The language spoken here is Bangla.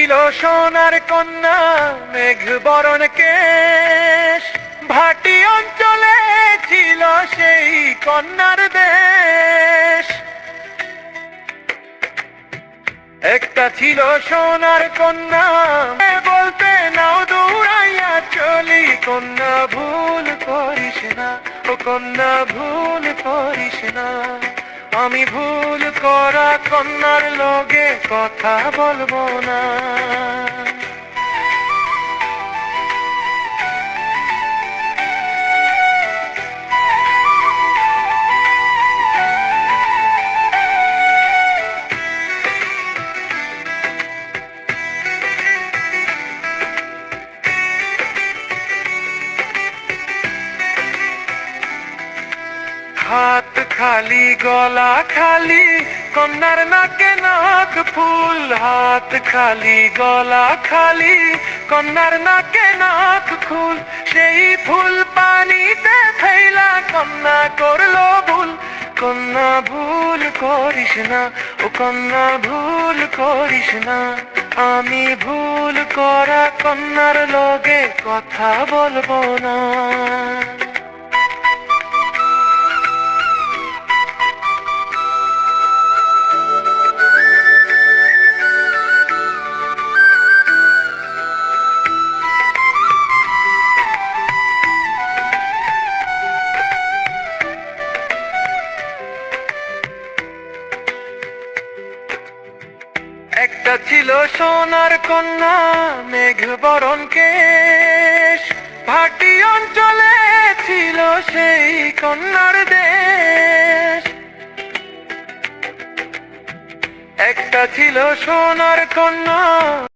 ছিল সোনার কন্যা মেঘ বরণ কেশ, ভাটি অঞ্চলে ছিল সেই কন্যার দেশ। একটা ছিল সোনার কন্যা, বলতে নাও দৌড়াইয়া চলি, কন্যা ভুল করিস না, ও কন্যা ভুল করিস না। আমি ভুল করা কন্যার লগে কথা বলবো না। হাত খালি গলা খালি, কন্যার নাকে নাক ফুল। হাত খালি গলা খালি, কন্যার নাকে নাক ফুল। সেই ফুল পানিতে ফেলা কন্যা করলো ভুল। কন্যা ভুল করিস না, ও কন্যা ভুল করিস না। আমি ভুল করা কন্যার লগে কথা বলবো না। একটা ছিল সোনার কন্যা মেঘ বরণ কেশ, ভাটি অঞ্চলে ছিল সেই কন্যার দেশ। একটা ছিল সোনার কন্যা।